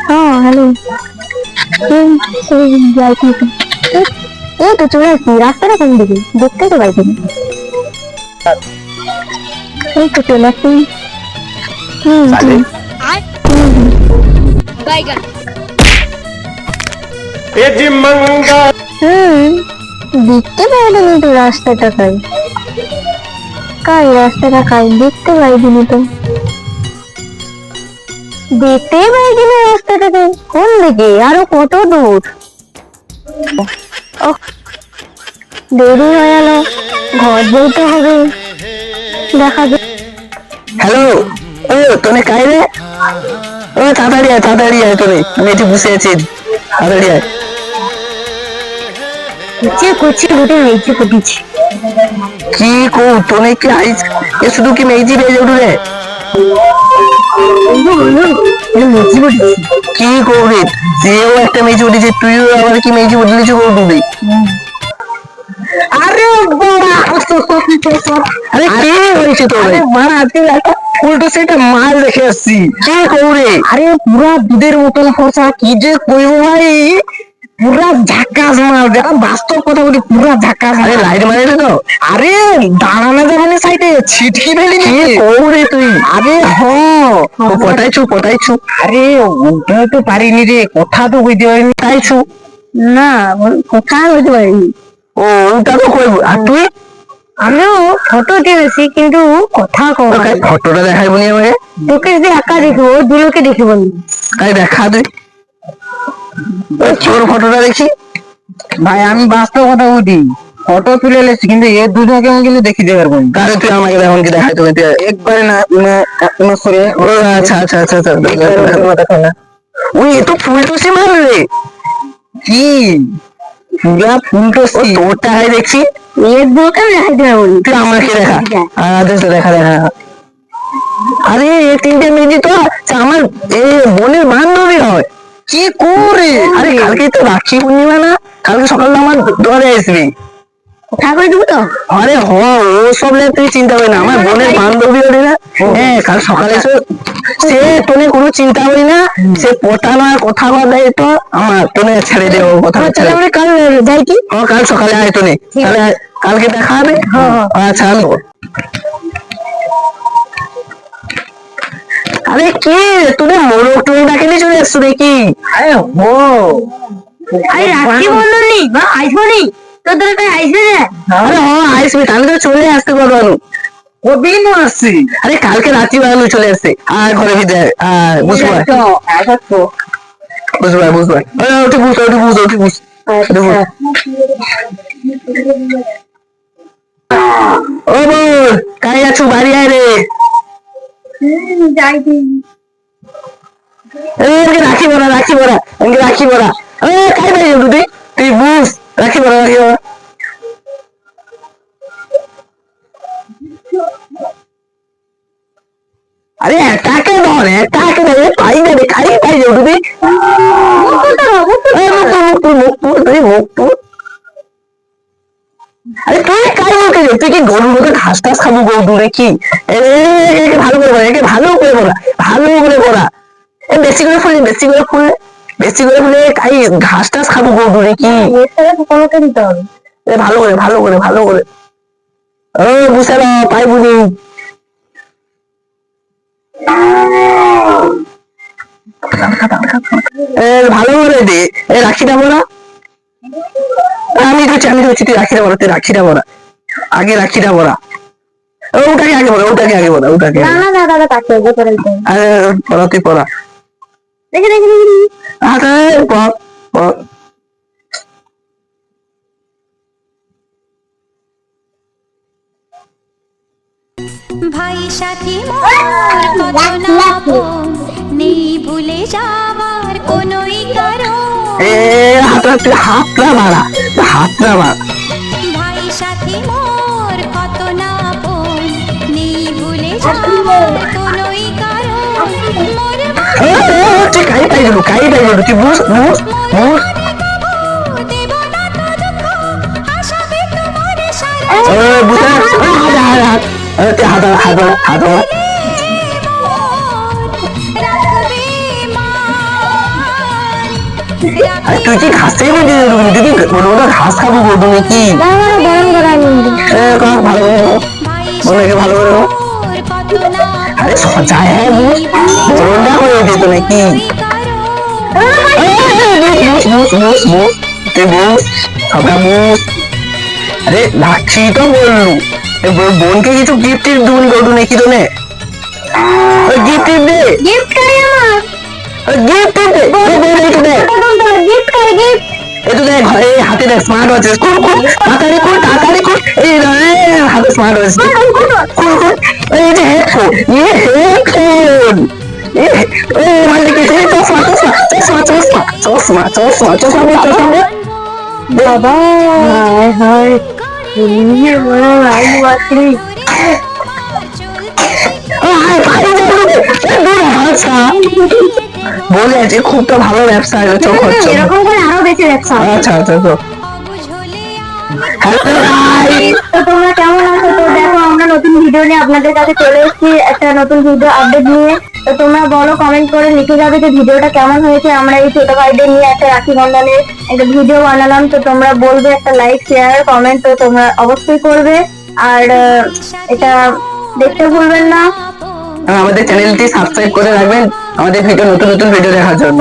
হ্যাঁ হ্যালো, যাইছি এই তো চলে আসছি। রাস্তাটা কোন দিকে দেখতে তো পাইছি না। এই তো চলে আসছি। হুম হুম হুম হুম। হুম, দেখতে পাইনি তো রাস্তাটা কাই কাই রাস্তাটা কাই দেখতে পাইনি তো, দেখতে পাইনি রাস্তাটা কাই কোন দিকে, আরো কত দূর। ও, দেরি হয়ে গেল, ঘর যেতে হবে। দেখা যাক। হ্যালো, ও তোনে কাই রে? ও তাড়াতাড়ি আয় তোনে, আমি এটি বসে আছি, তাড়াতাড়ি আয়। ইচ্ছে করছে উঠে মেয়েছে করতেছি। কি কো তোনে কি আইস, এ শুধু কি মেজি বেজে উঠু রে? মেয়েছি করতেছি। কি করবি, সেও একটা মেজি উঠেছে, তুইও আবার কি মেজি উঠলিছ করবি? আরে বাড়া, আরে কি হয়েছে তোর? আরে বাড়া, আজকে একটা উল্টো সেটা মাল দেখে আসছি। কি করে? আরে পুরা দুধের মতন ফর্সা, কি যে কইবো ভাই, পুরা ঝাক্কাস মাল, যারা বাস্তব কথা বলি, পুরা ঝাক্কাস। আরে লাইট মারে তো? আরে দাঁড়ানো যাবে সাইডে ছিটকি ফেলি কি করে তুই? আরে পটাইছু। আরে ওটা তো পারিনি রে, কথা তো কইতে পারিনি, তাইছু না, কথা বলতে পারিনি। ও ওটা তো কইব। আর তুই? আমিও ফটো তুলেছি কিন্তু কথা কম। ফটোটা দেখাই বলি আমাকে। তোকে যদি একা দেখবো, দুলোকে দেখে বলি। তাই দেখা তুই তোর ফটোটা দেখি। ভাই আমি বাস্তব কথা বলি, ফটো তুলে এসেছি কিন্তু এর দুটাকে আমি কিন্তু দেখিতে পারবো না। তাহলে তুই আমাকে এখন কি দেখাই তোকে একবারে না সরে। ও আচ্ছা দেখো না। ওই এ তো ফুল টসি মার রে। কি পুরা ফুল ও টসি? তোরটা হয় দেখছি। এর দুলোকে আমি দেখাইতে পারবো না। তুই আমাকে দেখা। দেখা। আরে এই তিনটে মেয়ে তো আমার বোনের বান্ধবী হয়। কি করে? আরে কালকে তো রাখি পূর্ণিমা না, কালকে সকালে আমার ঘরে আসবি। কথা কই দেবো তো। আরে ও সব নিয়ে তুই চিন্তা করি না, আমার বোনের বান্ধবী হলি না। হ্যাঁ কাল সকালে এসে সে তোনে কোনো চিন্তা করি না, সে পটানো আর কথা বলার দায়িত্ব আমার, তোনে ছেড়ে দেবো কথা। তাহলে আমরা কাল যাই কি? কাল সকালে আয় তোনে, তাহলে কালকে দেখা হবে। আচ্ছা আমি আরে কি তোদের মোরগ টুনি ডাকেনি চলে আসছো নাকি? আরে হো, আরে রাখি বললি বা আইফোনি তোর দ্বারা তাই আইসবে রে। আরে আসবি, তাহলে তো চলে আসতে পারবো। কবে না আসছি? আরে কালকে রাত্রি বেলা চলে আসছে, আর ঘরে ভিতরে বুঝবো বুঝ। ও বোন, কাই আছো, বাড়ি আয় রে। যাই কি? রাখি বড়া কাই বাড়ি যাবো তুই বুঝ। রাখি বড়া আরে এটাকে ধর, পাই যাবে, পাই যাবো তুই। মুখ আরে তুই কাই মুখে যাবি, তুই কি গরুর মতো ঘাস টাস খাবো গরু কি? একে ভালো করে বলা, বেশি করে ফুলে কাই ঘাস টাস খাবো গরু কি? কোনোকে দিতে হবে। ভালো করে ও বুঝতে পাই বুঝি। ভালো করে দে, রাখিটা বলা। আমি ধরছি তুই রাখিটা বলা আগে রাখিটা বলা। ওটাকে আগে বলা না না না দাদা কাছে যে করে দিতে হবে। আরে পড়া তুই পড়া। দেখি ভাই সাথী মোর কত না আপন, নেই ভুলে যাওয়ার কোনোই কারণ। হাতটা বাড়া। ভাই সাথী মোর কত না আপন, নেই ভুলে যাওয়ার কোনোই কারণ। মোর তুই কাই পাই যাবো তুই বুঝ দেব না তো দুঃখ, আশাবে তোমার সারা বুঝা হাত রাখবে তুই কি ঘাস থেকে বলছিস? তুই কি ওটা ঘাস খাবো বলতো নাকি? দাঁড়া গরম করার নিবি। ভালো করে খাও। মনেকে ভালো করে খাও। আরে সজা হ্যাঁ বড়টা হয়ে যেত নাকি? আরে লাচ্ছি তো বললু বোনকে কিছু গিফট টিফট দুন গটু নাকি তো নে গিফট টিফট দে গিফট করে আমার গিফট টিফট দে একটু দে গিফট করে গিফট। একটু দে ঘরে হাতে দেখ স্মার্ট ওয়াচ তাড়াতাড়ি কর এই রে হাতে স্মার্ট ওয়াচ এই যে হেডফোন হেডফোন মানে কি চশমা বাবা হায় হায় তুমি বড় লাইন বাকরি। বলে আছে খুব তো ভালো ব্যবসা চোখ হচ্ছে এরকম করে আরো বেশি ব্যবসা। আচ্ছা আচ্ছা তো তো তোমরা কেমন আছো? তো দেখো আমরা নতুন ভিডিও নিয়ে আপনাদের কাছে চলে এসেছি, একটা নতুন ভিডিও আপডেট নিয়ে। তো তোমরা বলো কমেন্ট করে লিখে যাবে যে ভিডিওটা কেমন হয়েছে। আমরা এই ছোট ভাইদের নিয়ে একটা রাখি বন্ধনের একটা ভিডিও বানালাম, তো তোমরা বলবে একটা লাইক শেয়ার কমেন্ট তো তোমরা অবশ্যই করবে। আর এটা দেখতে ভুলবেন না। আমাদের চ্যানেলটি সাবস্ক্রাইব করে রাখবেন আমাদের নতুন নতুন ভিডিও দেখার জন্য।